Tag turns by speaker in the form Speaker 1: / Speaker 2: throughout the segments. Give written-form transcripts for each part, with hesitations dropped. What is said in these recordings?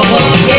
Speaker 1: Again,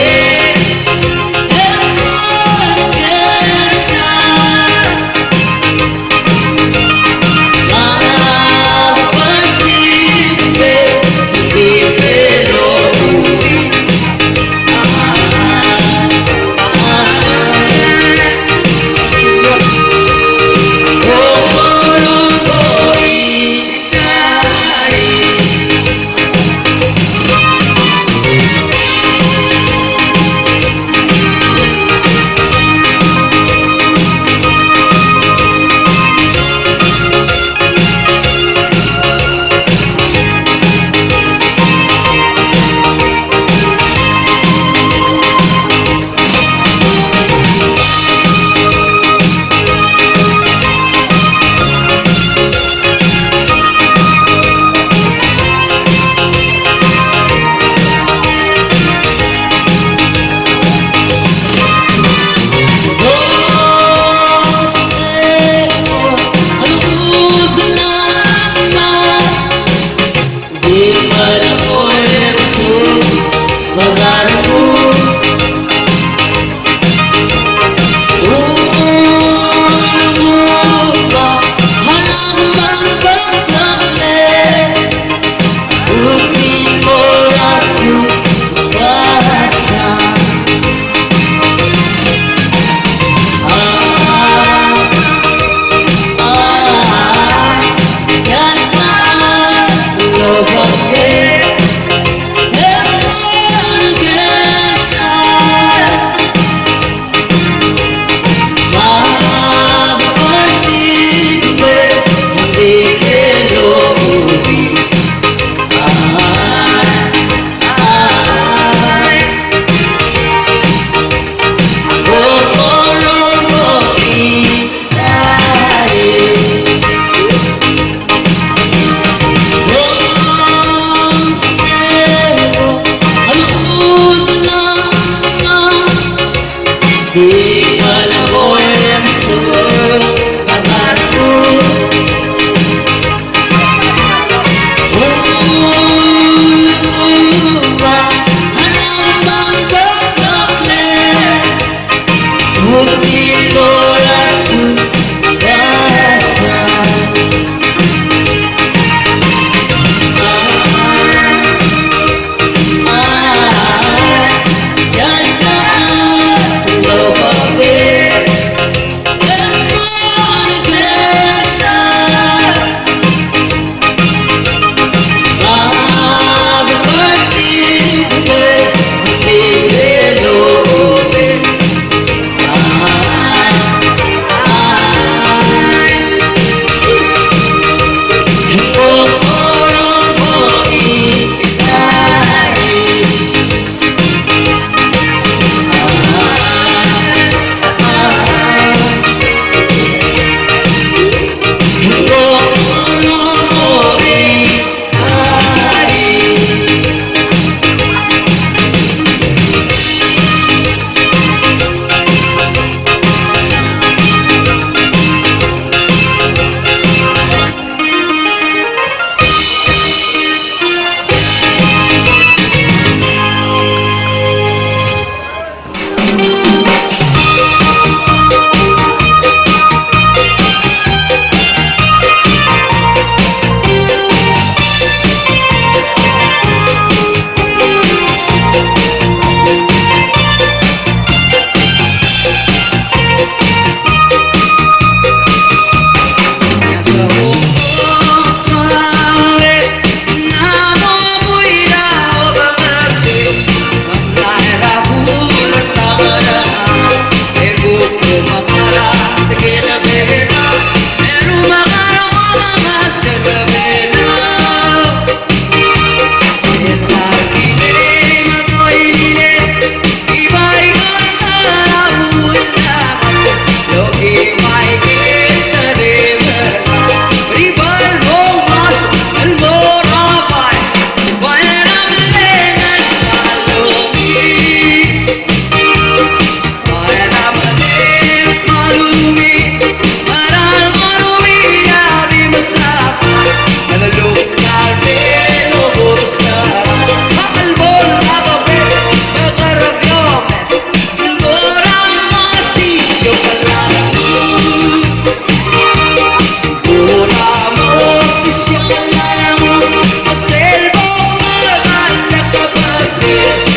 Speaker 1: Maria,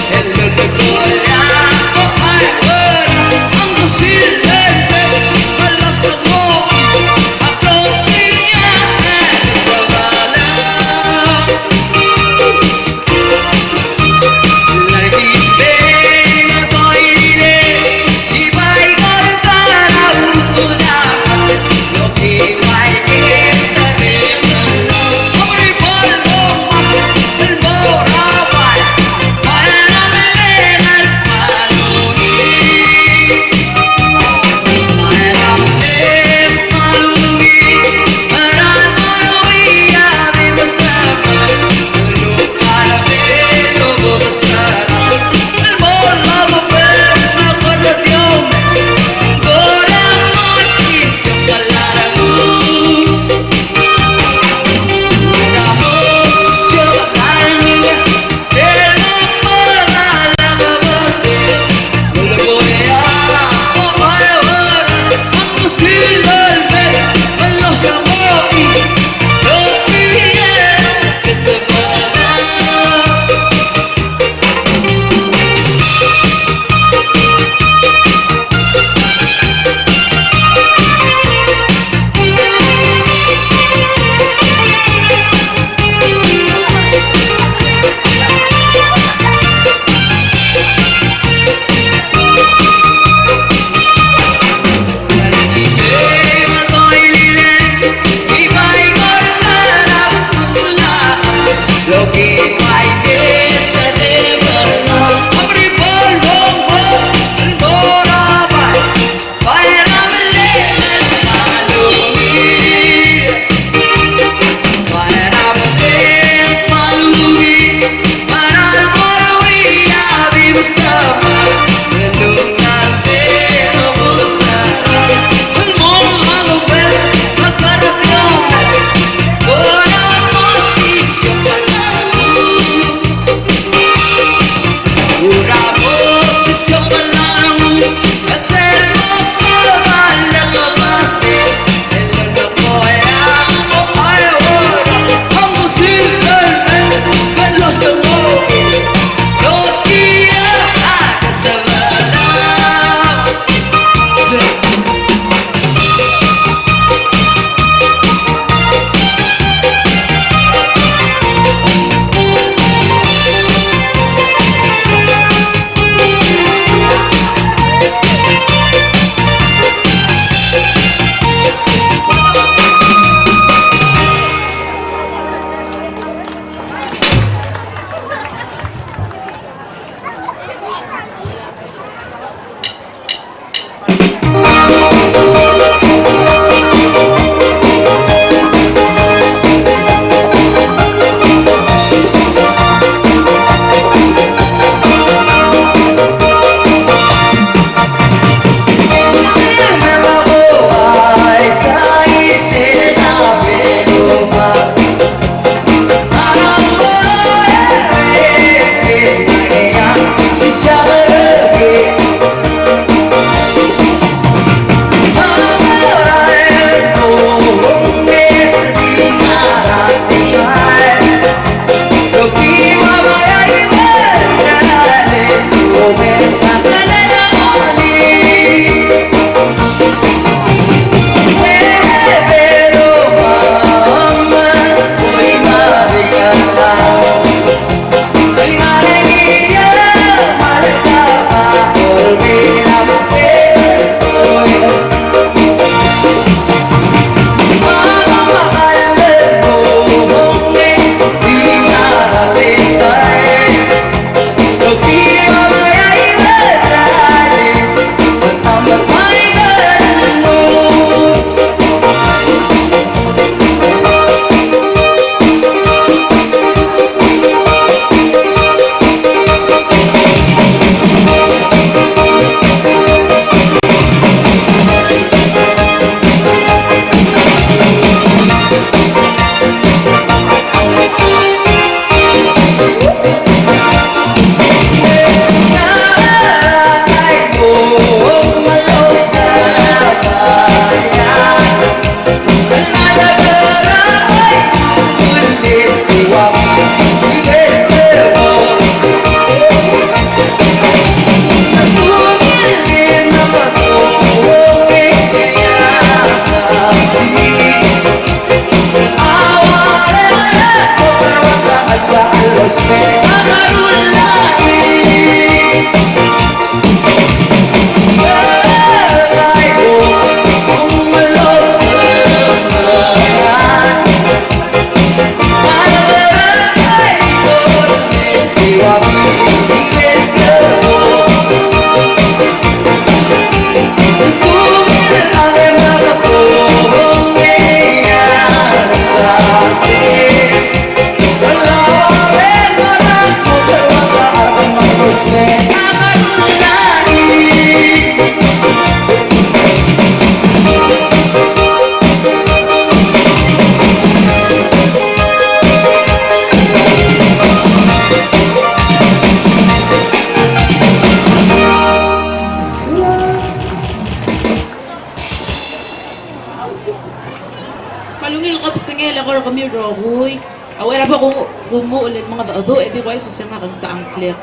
Speaker 1: Malungil ka pasangil ako kami rohoy. Awara ba kung umuulan mga baado, edi ko ay susama kang taang klit.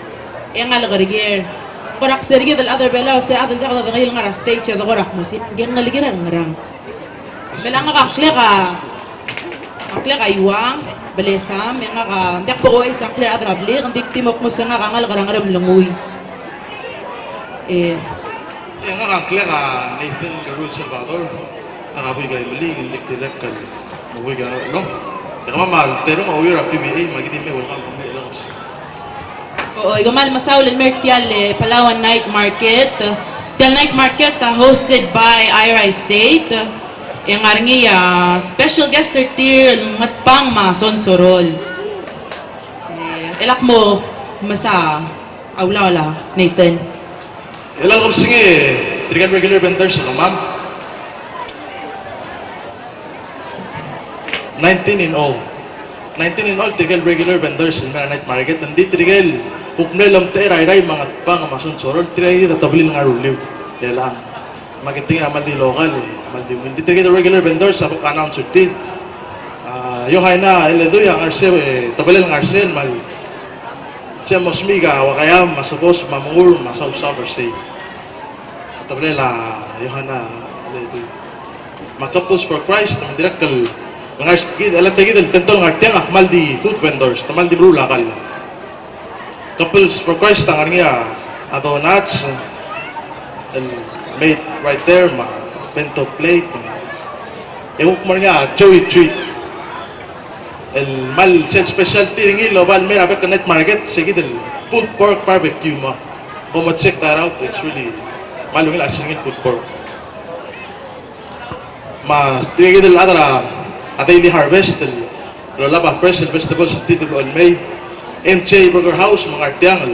Speaker 1: E nga lagarigier. Korak sergi dal other belaw sa atin dako da ngil nga stage da korak mo si gyang ngaligiran ngarang. Bela nga kakle ka. Kakle ka iwang, balesam, yang nga ka ndak po ay sang kle adrabli, kandik timok mo sa nga kangal karangaram langoy.
Speaker 2: Yang nga kakle ka Nathan Garul Salvador. Nakapoy ka rin mali, hindi direct ka mabuhay ka na, no? Kaya mamal, pero mauwi ra PBA, magiging may welcome from the Ilocos.
Speaker 1: Oo, igumal masawlan Mertial Palawan Night Market. Tel Night Market hosted by IRI State. Yang aringi special guest tier matpang masonsorol. Ilak mo masa awla Nathan.
Speaker 2: Ilang kong singi, trigan regular vendors, ano ma'am? 19 in all. 19 in all, trigal regular vendors in Night Market. Nandito trigal, hukmel ang teray-ray, mga pang masunsorol, trigal tatablil nga ruliw. Kaya lang, magiting amal di local amal di hindi trigal regular vendors, sabak announcer din. Yung hay na, eledo yung arse, tablil ng arse, mal, siya mosmiga, wakayam, masapos, mamungur, masawsaw, say. Tablil, yung hay na, eledo. Makapos for Christ, mandirakal, alam tagi del tentol ngartiang akmal di food vendors tamal di bro lakal couples for Christ ang niya ato nuts made right there ma bento plate ehuk mo niya chewy treat el mal set specialty ringi lobal mera bet Night Market sige del pulled pork barbecue ma como check that out, it's really malungil asingin pulled pork ma tingin del adara at daily harvest, lalaba fresh and vegetables sa Tito on May, MJ Burger House, mga artiang,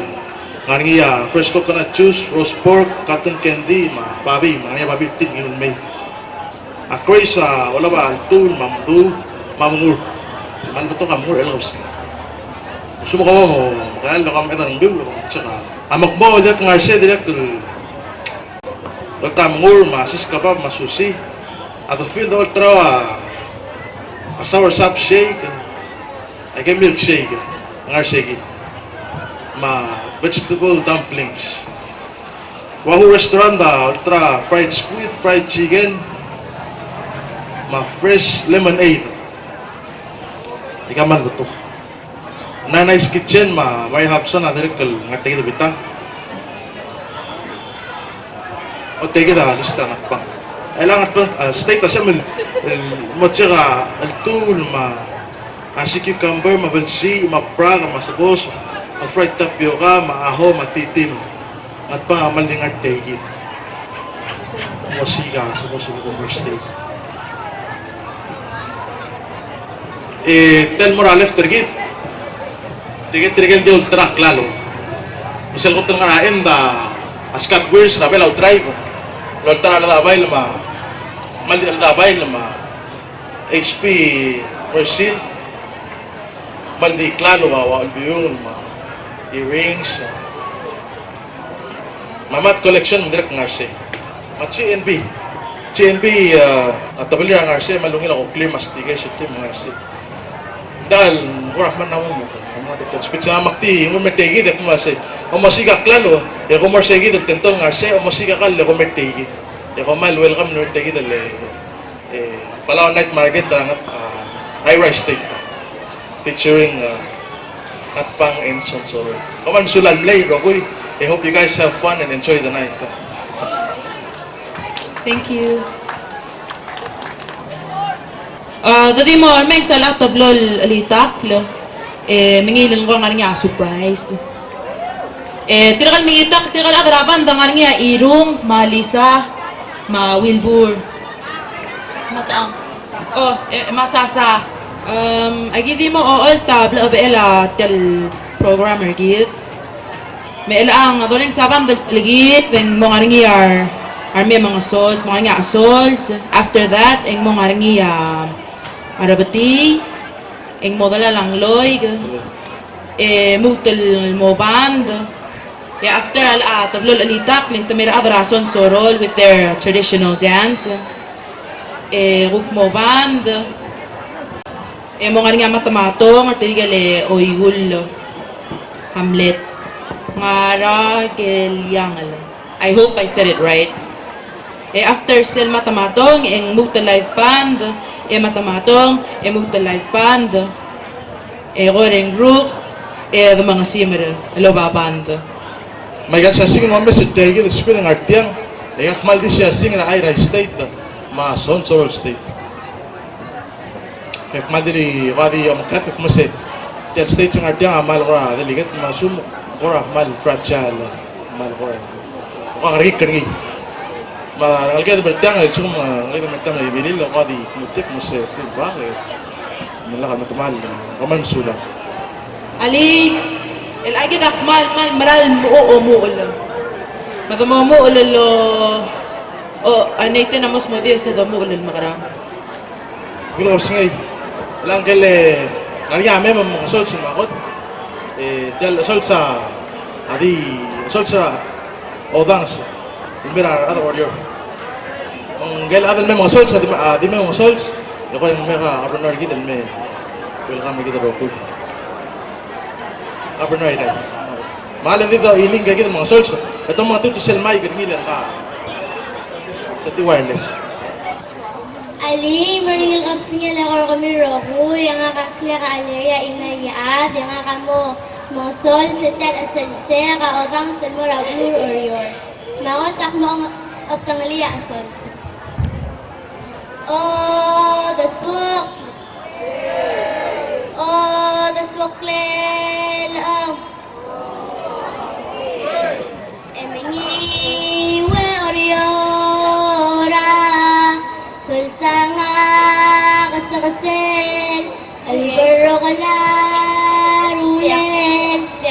Speaker 2: nga niya fresh coconut juice, roast pork, cotton candy, mga babi, mga niya babi tin on May. Ako'y sa wala ba, altul, mamdul, mamungur. Man ba ito kamungur, elos. Gusto mo mo, kaya lang kami ito ng bill, tsaka, amak mo, direct nga siya, direct, magtamungur, masis kabab, masusi, at the field ultra, a sour sap shake, I get milkshake, ngar shake, ma vegetable dumplings. Wahoo restaurant ultra fried squid, fried chicken, ma fresh lemonade. Ikaman betul. Nanay's kitchen ma may hapson na direct ngatay kita bitang. O tege dah lista nakpang. Kailangan pang steak ta siya mo tsaka altul si cucumber, mabalsi, mapraga, masabos, fried tapioca, maaho, matitim at pa malingat tegit masiga sa cucumber steak Tel Morales tergit tigit di ultra klalo misal ko tang ngarain da askat wheels na bela drive ultra na dabay lama mali dabay lama HP Mercil mali klalo wa albiyun earrings mamat collection direct ngarse mat CNB atabali ang ngarse malungil ako clear mastige sa team ngarse dahil murah man naman mo mga tikat spetsa makti ngun metegi de kumase o masiga klalo e ko marsegi del tentol ngarse o masiga kal ko metegi e ko mal welcome no metegi del Palawan Night Market darangat IRI State featuring Atpang and Sonsoro. Kaman sulan lay bro. I hope you guys have fun and enjoy the night.
Speaker 1: Thank you. Dati mo may sa laptop lol alitak lo. Mingilin ko nga niya surprise. Tirakal mingitak, tirakal agraban da nga niya irung, malisa, mawilbur. Mataang. Masasa. Agi di mo all tabla abela tel programmer give. May ilang doon sa bandal ligid ang mga ringi may mga souls, mga ringi souls. After that, ang mga ringi arabati, ang modala lang loy, mutal mo band. After tablol alitak, ling tamira adrason sorol with their traditional dance. Ruk mo band. Mga ringi matamatong at tirigale oygul Hamlet. Ngara Gelyang. I hope I said it right. After sel matamatong, ang muta live band, matamatong, muta live band, goreng rook, the mga simmer, aloba band.
Speaker 2: May gan siya singin mo message tayo yung spirit ng artiyang. Akmal di siya singin na Ira State, ma Son Sorol State. Akmal di wadi yung makat, mo se, Tel State ng artiyang, amal ko ra, daligat, masumok. Kora mal fragile mal kora ko arigik kangi ma alga de bertang el sum alga bertang le vinil ko di mutik mo se tibak mala ka mal kaman sula
Speaker 1: Ali el agid akmal mal maral mo ulo madamo mo ulo anayte na mos mo di sa damo ulo makara
Speaker 2: gulo singay lang kele ariya me mo sol sumakot del solsa adi solsa odans mira other warrior gel adal me mo solsa di me mo sols yo ko me ka abronar gid me welcome gid roku abronar ida malam dito iling gid mo solsa etong mga tuto sel may gid ngilan ka sa di wireless
Speaker 3: Ali, maringil kapsingil ako kami rohu, yang kakakla ka aleria inayaad, yang kamo mosol, setel asalse, kaodang salmura ur orior. Makotak mo at tangalia asols. Oh, the swak. Oh, the swak lel. Emingi we oriora. Tulsanga kasakasel albero kalarulen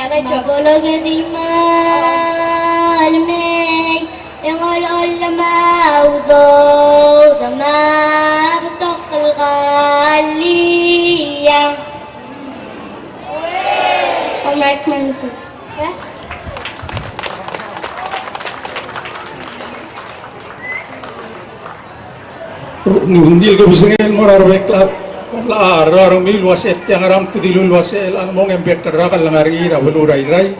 Speaker 3: mabulog di malmay yang ol lamawdo damabutok kalkaliyang Mark Manson
Speaker 4: Nundil ko bisingin mo rarweklat la rarong mil waset yang aram tu dilul wasel ang mong embek terakal lang arira waluray ray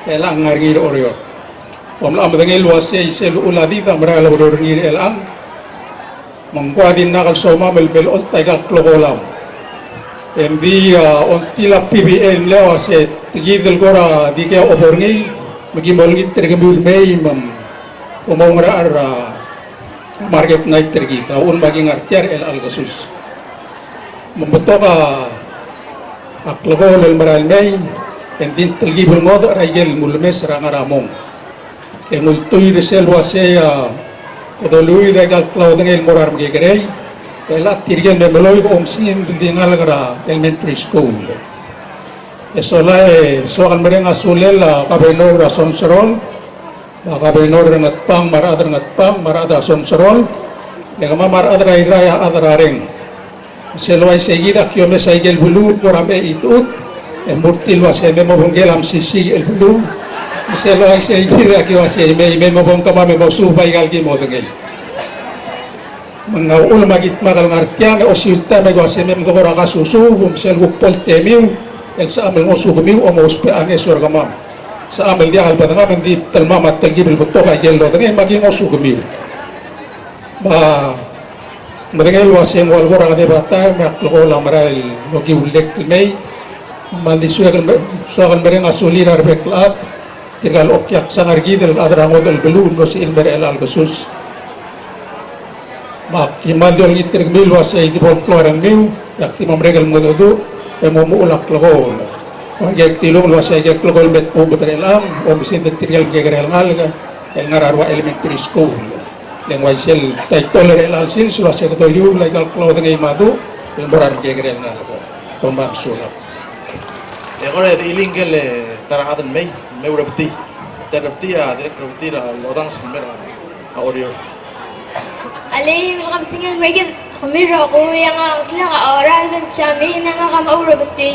Speaker 4: elang arira oryo om la amdengel wasel sel uladita maral waluray elang mangkuadin nakal soma melbel ol taiga klokolam MV on tila PBL lewa se tigidel gora di kaya oborngi magimolgit tergemul may mam umongra market night tergi kaun maging artiar el algasus membuto ka aklogol el maral may endin telgi bulmodo raigel mulmes rangaramong engultui resel wase odolui de gal clothing el morar mgegrei el atirgen de meloy omsin dingal gara elementary school esola soal merenga sulel kabelo rason serol baka benor ngat pang maradra sonsorol legama maradra iraya adrareng selwai seguida kyo me saigel bulu porabe itut emurtil waseme mo bonggelam sisi el bulu selwai seguida kyo waseme me mo bongkama me mo subay galgi mo dengel mangaul magit magal ngartiang o silta me waseme mo gora kasusu bum selwuk poltemiu el saamel mo sugumiu o mo uspe angesor gamam sa amal dia al patanga mendi talma mat talgibil butto ka gello tangi maging osugmi ba madengel wasem wal gora de bata mak lo la maral logi ulek mei mali suagal merenga sulir arbeklat tirgal okyak sangargi del adrang odel belun no si ilmer el algasus ba kimal dol gitir mil wasai di bon klorang meu yak timam regal mododu emo ulak lo Wajak tilung luas wajak klogol bet po beterelang o bisin terial gegerel ngalga el ngararwa elementary school yang wajsel tay tolerel alsil luas wajak toyu legal clothing ay madu el morar gegerel ngalga pembang sulap
Speaker 2: kore di iling gel tara adan may may urabti. Darabti direct urabti lodang silmera audio.
Speaker 3: Alim kapsingan marigid kami Rockwood yang kakla ka oral ben chami na nga kamaurabati.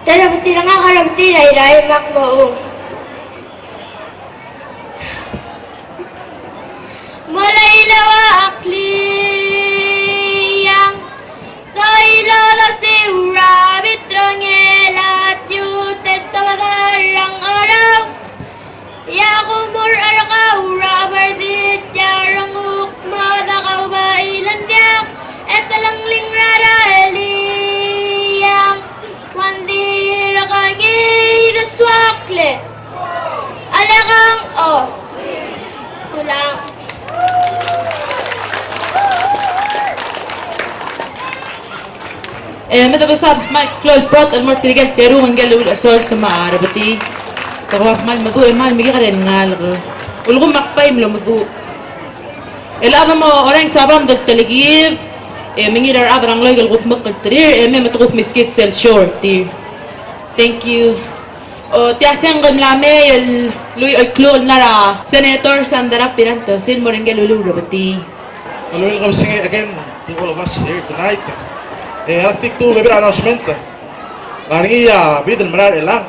Speaker 3: Darabati na nga karabati ray makmoong. Mulai lawa akliyang Soilo la siura bitrongela Yutet tawadarang araw Yakumur arakaura bardit Yarang ukmada kauba ilandiak Etalang lingrara eliyang Wandira kangi daswakle Alakang Sulang
Speaker 1: ماذا بصاب مال كلول بروت المرت رجال تيرون قال له الأسول سما عربتي تغاف مال مذوق مال ميغرن نالغ والغم مقبايم له مذوق الأعظم أورانج سابام دل تلقيب من يرى الأعظم رانغلاي الغوف مقل ترير مما تغوف مسكيت سيل شور تير thank you تياسين غن لامي لوي الكلول نرى سيناتور ساندرا بيرانتو سين مورنجل لولو ربتي
Speaker 2: Welcome singing again to all of us here tonight. Anak tu beber announcement. Lagi bidal merar elang.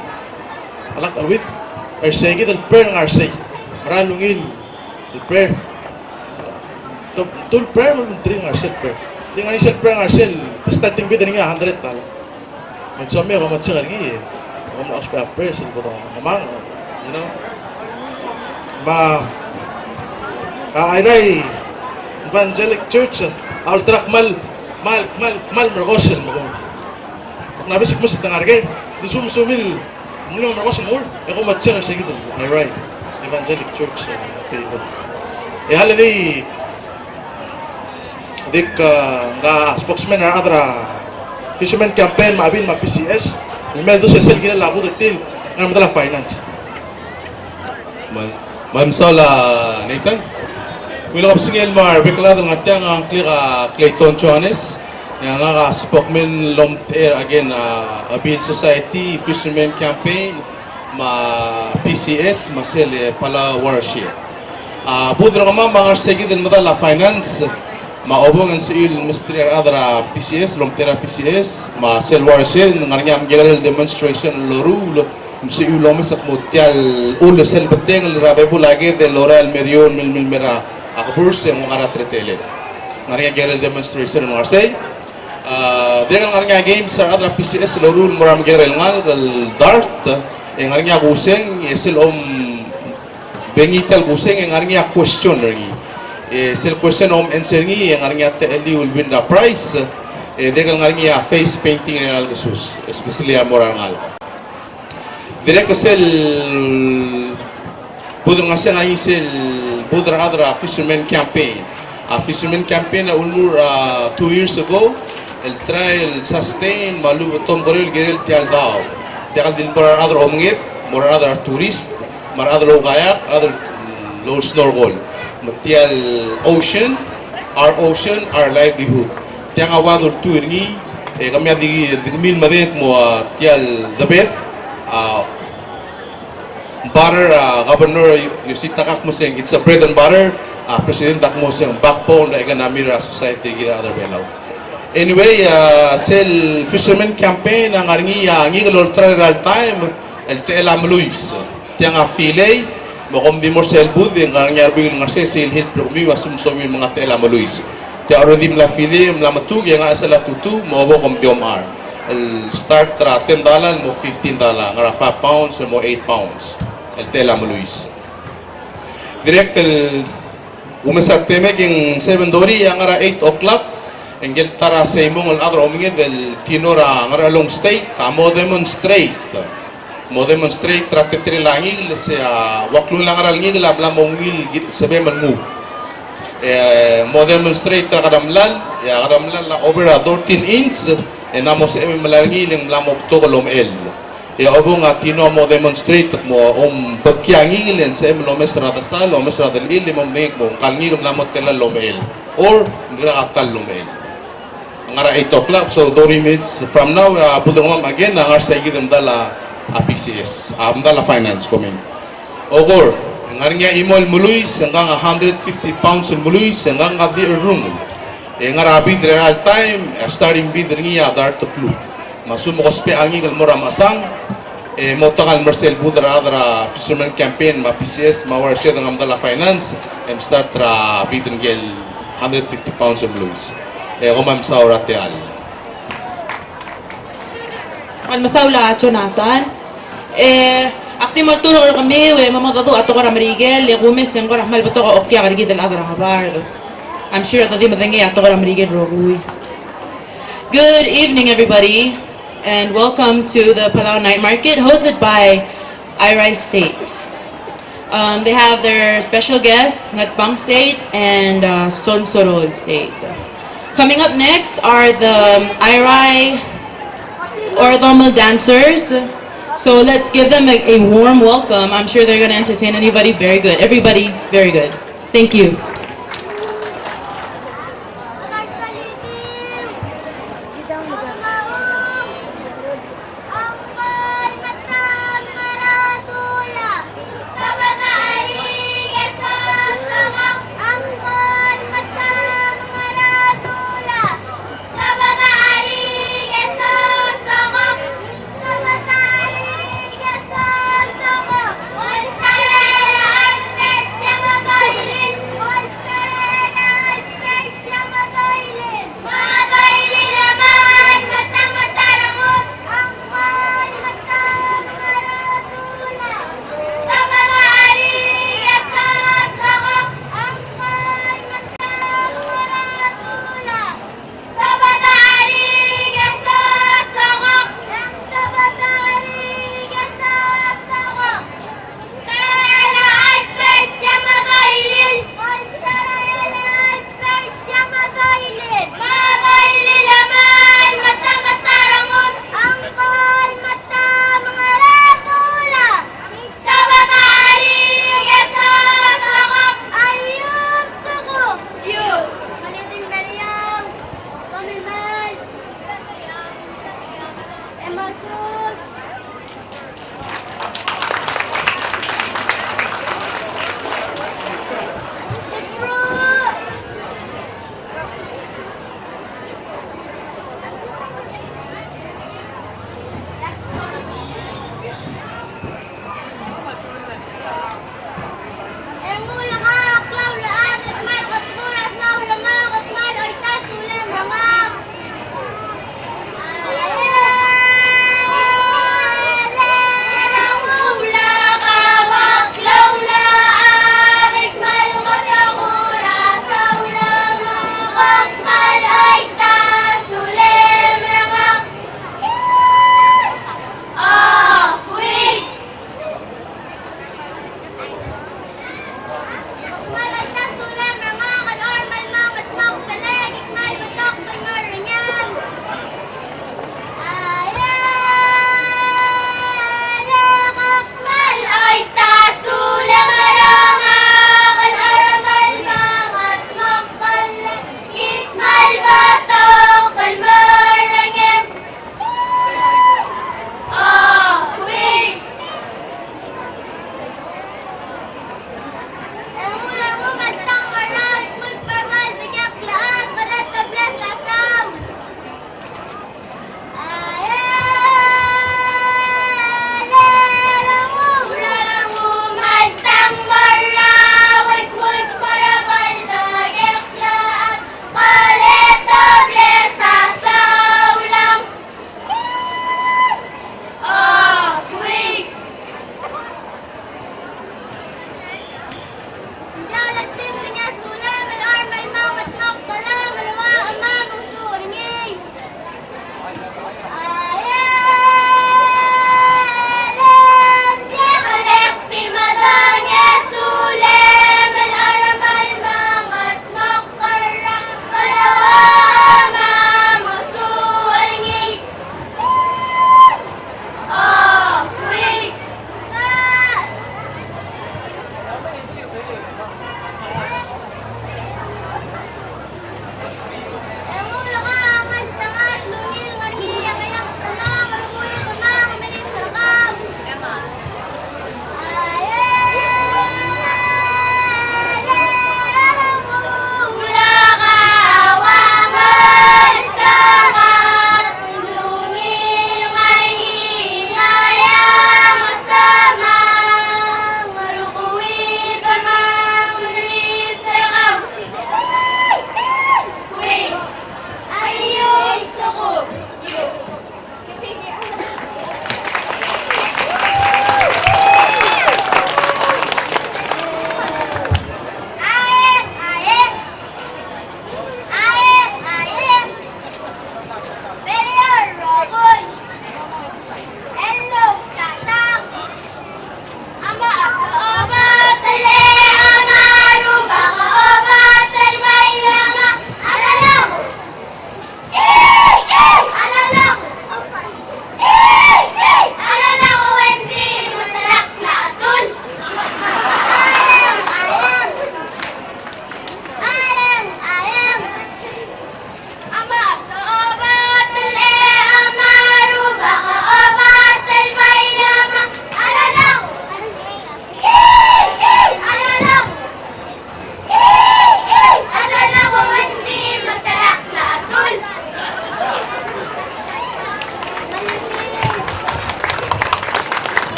Speaker 2: Alak awit. Arsay kita per ngarsay. Merar lungil. Per. Tul per menteri ngarsay per. Tinggal ni sel per ngarsay. Starting bid ni 100 tal. Macam ni kalau macam ni. Kalau nak spare per sel betul. Memang, you know. Ay Evangelic Church, altrak mal mergosel mo. Nabi sik musit nangarge, di sumil muli mergosel mo. Ako matcha sa gid. Ay right. Evangelic Church table. Hal di dik nga spokesman na adra fisherman campaign mabin ma PCS. Medyo sa sel gina labo til nga madala finance.
Speaker 5: Ma'am Sola Nathan. Wilo kapsingil mar beklado ngatyang ang Clayton Johannes yang nga spokesman lomter again Abil Society Fisherman Campaign ma PCS masel pala worship. Budro kama mga segid den madala finance maobong ang sil mystery adra PCS lomtera PCS ma sel worship ngarnya general demonstration loru si ulo mesak motial ulo sel beteng rabe bulage de Laurel Merion Milmera akapurs yang mengarah tretele. Ngarinya gerel demonstration mengarsay. Dia kan ngarinya game sa adra PCS lorun moram gerel ngal dart. Yang ngarinya guseng esil bengital guseng yang ngarinya question lagi. Esil question answer ngi yang ngarinya TLD will win the prize. Dia kan ngarinya face painting ngal kesus, especially moram ngal. Dia kesel budong ngasih ngai sel Budra Adra Fisherman Campaign. Fisherman Campaign ulmur 2 years ago. El trial sustain malu tom goril geril tial daw. Tial din para adra omngit, more other tourist, mar adra low kayak, other low snorkel. Matial ocean, our livelihood. Tiang awador tuirngi, kami adi mil madet mo tial the best. Butter, Governor Yusita Kakmuseng, it's a bread and butter. President Kakmuseng, backbone na economic society kita other belaw. Anyway, sel fisherman campaign ang ngi galol trial time el telam Luis. Tiang afile mo kombi mo sel bud ang ngar bigil ngarse sel hit promi wasum somi mga telam Luis. Tia orodim la file mlamatug yang asala tutu mo bo kom tiomar. El start tra $10 mo $15 ngara 5 pounds mo 8 pounds. El Tela Luis. Direct el umasak temek yung 7 dori ang ara 8 o'clock engel tara sa imong al adro omingid del tinora ang ara long state mo demonstrate tratetri langil sa waklu lang ara langil labla mongil sabi man mo mo demonstrate tra kadamlan ya kadamlan la over 13 inch namo sa malangil ng lamok to kolomel. Obong tino mo demonstrate mo pagkiangil sa lomes radasal lomes radalil limong mek mo kalngil lamot kala lomel or ndra akal lomel ngara 8 o'clock so 30 minutes from now budong again ang sa gidem dala PCS. Amdala Finance kami. Ogor, ang nga imol muluis, hanggang 150 pounds ng muluis, hanggang nga di room. Nga rabi dire all time, starting bid niya dar to clue. Masumukos pe angi kal moram asang, motakal Marcel Budra adra fisherman campaign ma PCS ma war siya ng Amdala Finance, start ra bid ngel 150 pounds of muluis. Kumam sa oratial.
Speaker 1: Almasawla Jonathan. Akti malturo ko kami, mamadado ato ko Ramrigel, kumis yung ko rahmal bato ko okya karigid al adra kabar. I'm sure that di madengi ato ko Ramrigel roguy. Good evening, everybody, and welcome to the Palau Night Market hosted by iRice State. They have their special guest, Ngatbang State and Sonsorol State. Coming up next are the iRai Orthomal dancers. So let's give them a warm welcome. I'm sure they're going to entertain anybody very good. Everybody very good. Thank you.
Speaker 3: All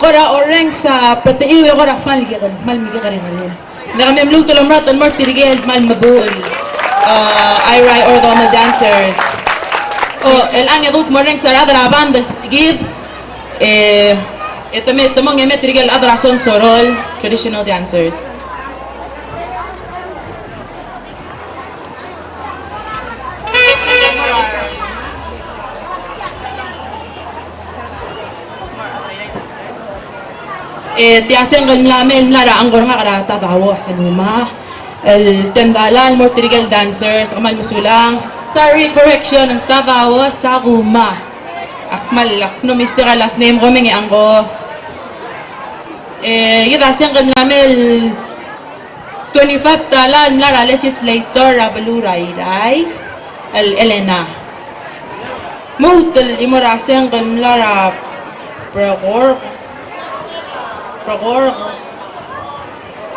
Speaker 1: kora orang sa protein kora mal migi ka rin rin. Na kami amluto lang rat mort tirigel mal mabul. Irai or the dancers. El ang yadut morning sa radra band gib ito mong tirigel adra son sorol traditional dancers. Tiyasin kal namin lara ang gorong nga tatawa sa luma. El tendalan mortirigal dancers kamal masulang. Sorry, correction ang tatawa sa luma. Akmal no mystical last name ko mengi angko. Yitasin kal namin 25 talan lara legislator Rabaluray Ray el Elena. Mutul imorasin kal lara Procor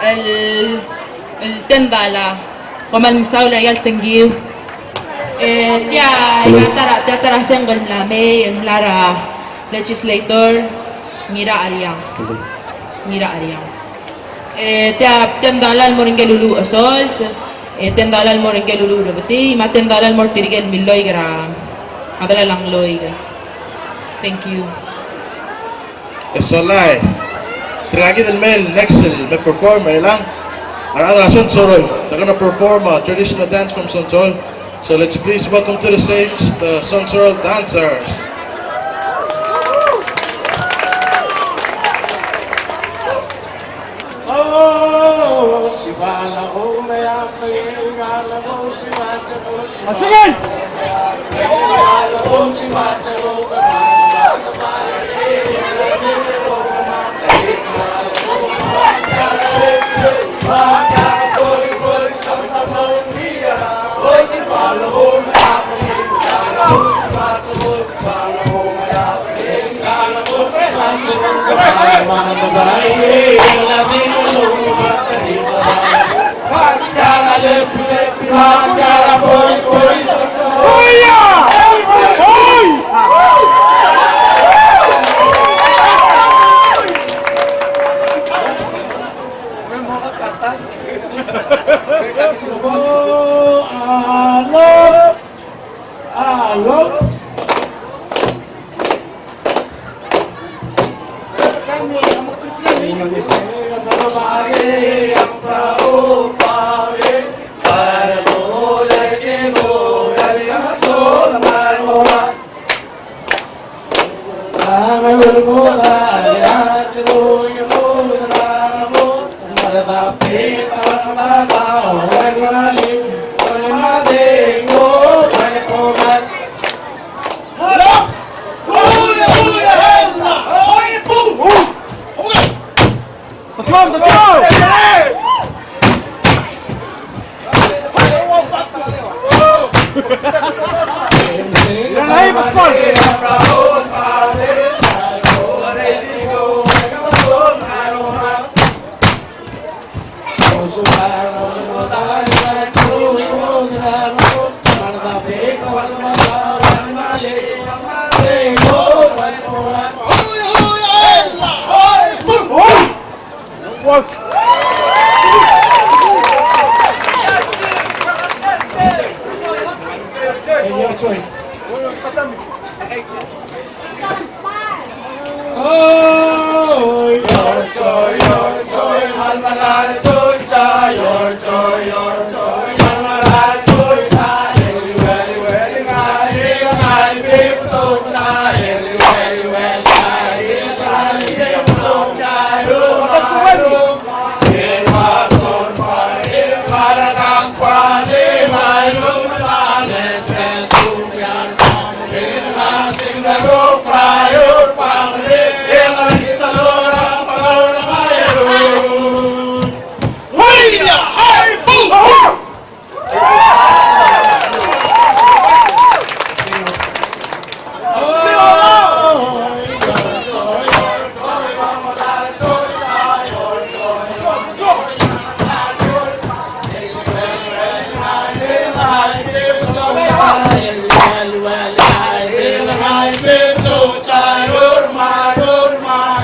Speaker 1: el tendala como el misao la yal sengiu tara sengol lame el lara legislator mira ariang tendala el moringgelulu asol tendala el moringgelulu bati matendala el mortirigel miloy gra adala lang loy. Thank you.
Speaker 2: Esolay. Tragedy del Mel, next may performer lang. Arada Sonsorol, they're gonna perform a traditional dance from Sonsorol. So let's please welcome to the stage the Sonsorol dancers.
Speaker 6: Oh, Shivala, oh, may I forget, oh, Shivacha, oh, Shivacha, oh, Shivacha,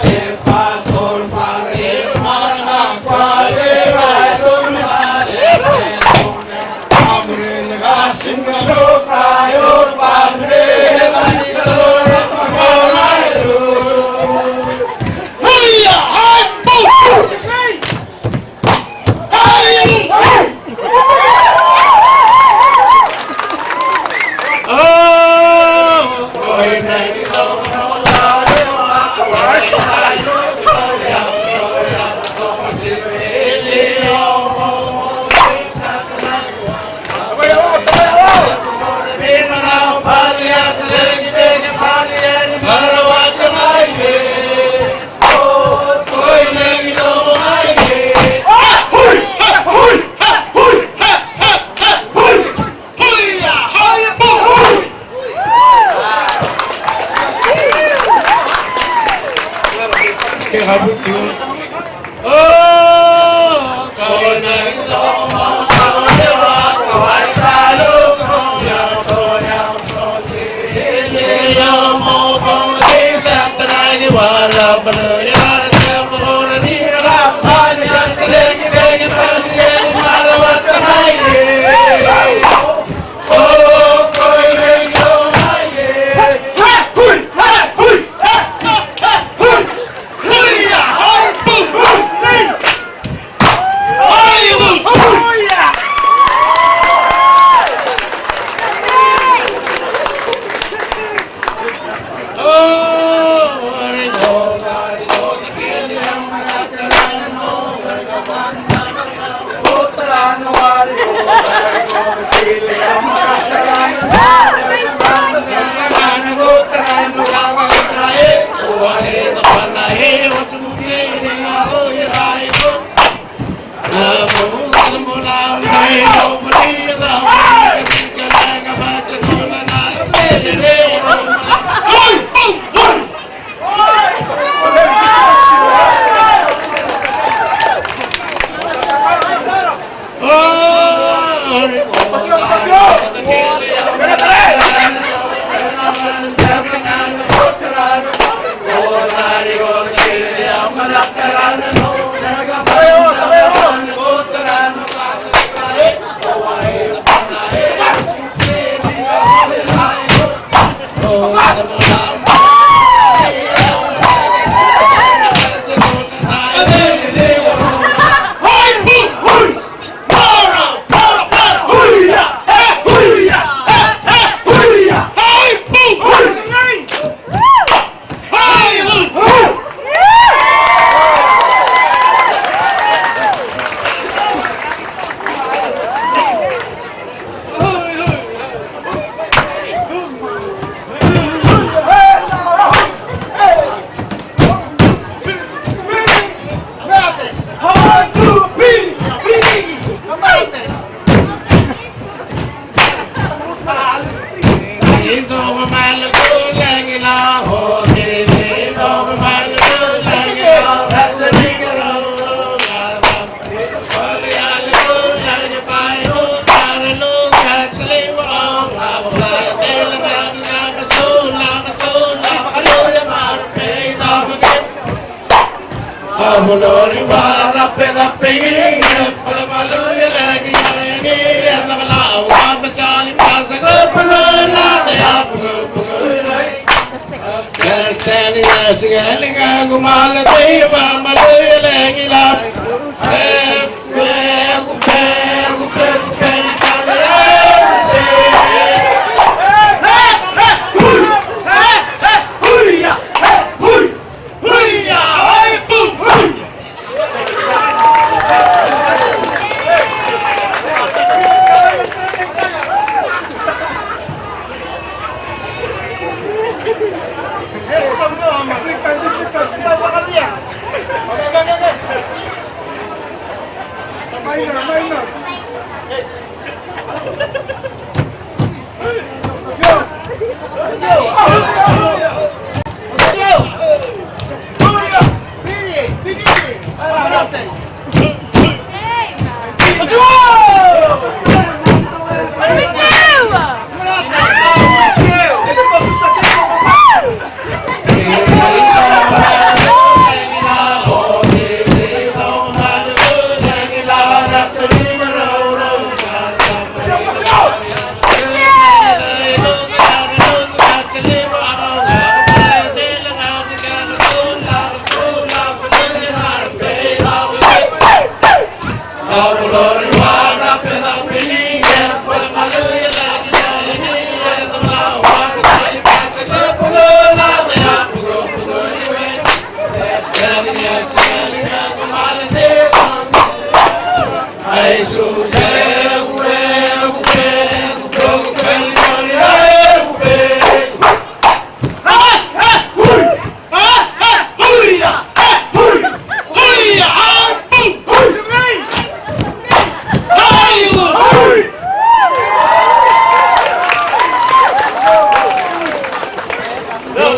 Speaker 6: If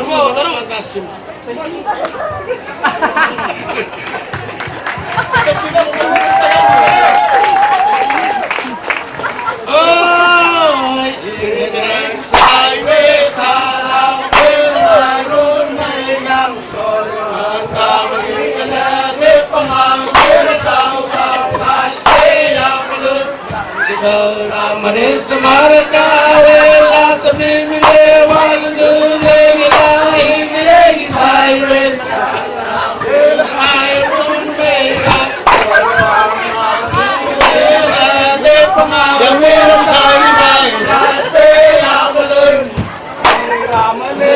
Speaker 6: Matasim. Oh, ingat sa highway, sa lakil, mayroon may gangsol. Ang kamaging alagay, pamangkin sa ugaw, stay up a little. Sigaw ramanin sa marakawela, sa mimili, walang guling, hindi siren. Mayroon may gangsol. Pamangkin sa ugaw, stay up a little.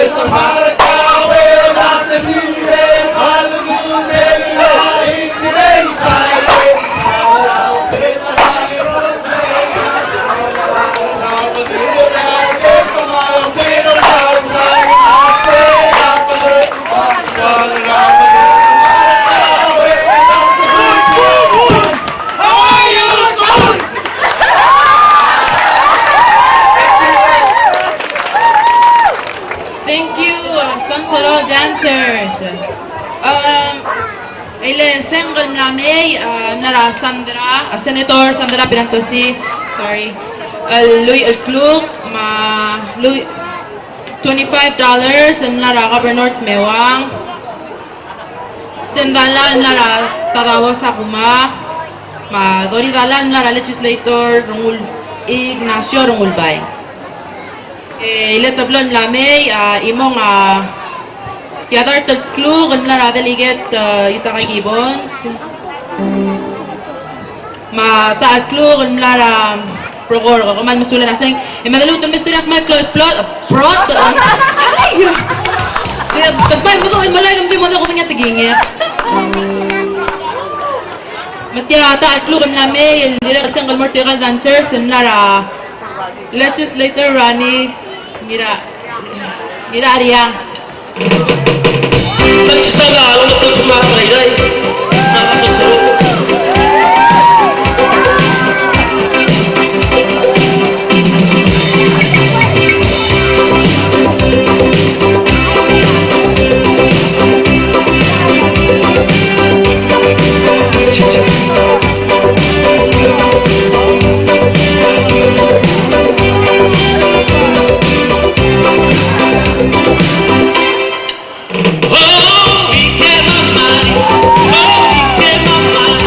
Speaker 6: Sa marakawela, sa mimili, walang guling, hindi siren.
Speaker 1: Thank you, Sansaro dancers. Ile single namin nara Sandra, Senator Sandra Pinantosi, sorry. Louis Alclug, Louis $25 nara Governor Mewang. Tendala nara Tadawa Sakuma, Doridala nara Legislator Rungul Ignacio Rungulbay. Ile tablon lame imong tiadar Alclug nara Delegate Itaka Gibbons. Ta Alclug nara Procor ko man masula na sing imadaluton Mr. Akmal prot ay tagpan mo to malay mo mo ko nya tigingir matya ta Alclug lame dire single mortical dancers nara legislator Rani Mira Ariang
Speaker 7: Pagsasala, ano po sumakay-ray? Nakakasansaro. Oh, we get my money. Oh, we get my money.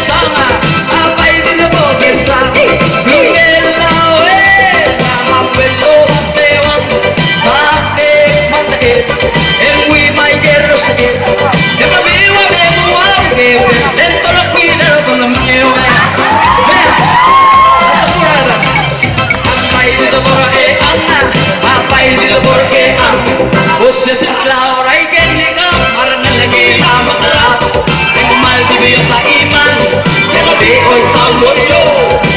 Speaker 8: sana Apay din po kesa Lungelawe Namapelo atewan Ate mataid And we might get rusakit E mabiwa memuwa Gebe Lento na kwiler Ito na mga Apay dito por e ang Apay dito por e ang Usse sa klaw Ray kenikam Arna lagi tama tarap Ang mal di biyo sa iman E gabi oy tawlo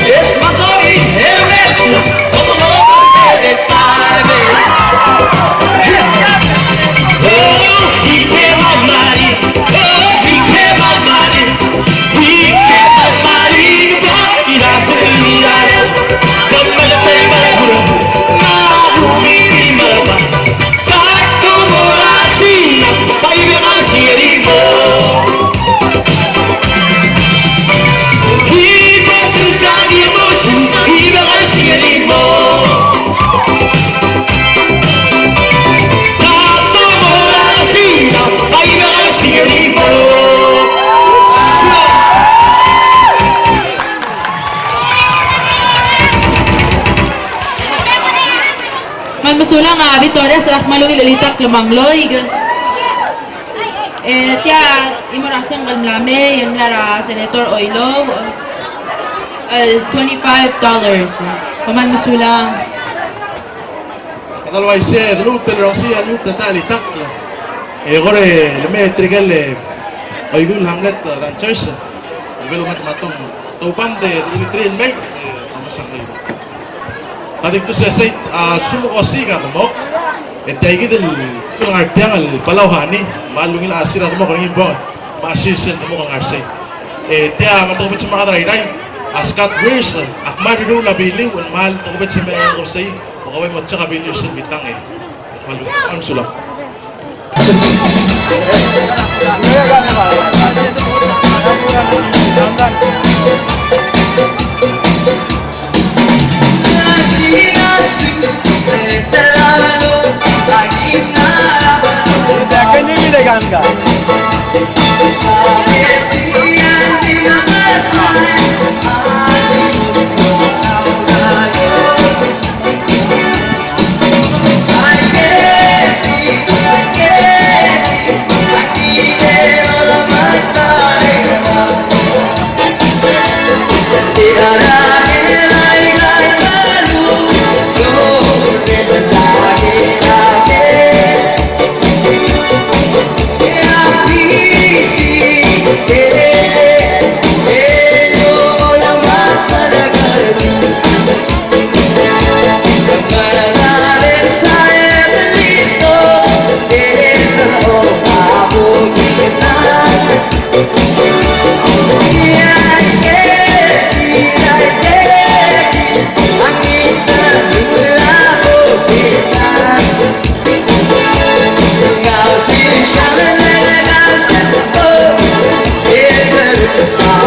Speaker 8: Es masoy Hermes Como no de time Oh, Ike Mamari Oh, Ike Mamari Ike Mamari Irasa ilindara Gammal tay maraguro Mahumi maraba Takto morasi Paibigan sirimo Hiba sisagi mo Paibigan sirimo Takto morasi Paibigan sirimo
Speaker 1: Man masulang Victoria sa Malungi Lalitak Lumangloy. Tia imorasang galmlame yan lara Senator Oilog. $25. Paman masulang.
Speaker 2: Otherwise, the Lutel Rosia, Lutel Tali Takla. Gore, the Metrigal, Oigul Hamlet, Dancers, the Velomat Matom, Topante, the Ilitrin Mate, Thomas Sangley. Adik tu saya sumu osiga mo. Etay gidel kung artiang al palawhani malungin asira mo kung imbo masir sel mo kung arsay. Etya matubit sa mga drayray askat wirs akmar do labili wan mal tubit sa mga kursay o kaway mo sa kabilir sa bitang Malu am sulam.
Speaker 8: Sa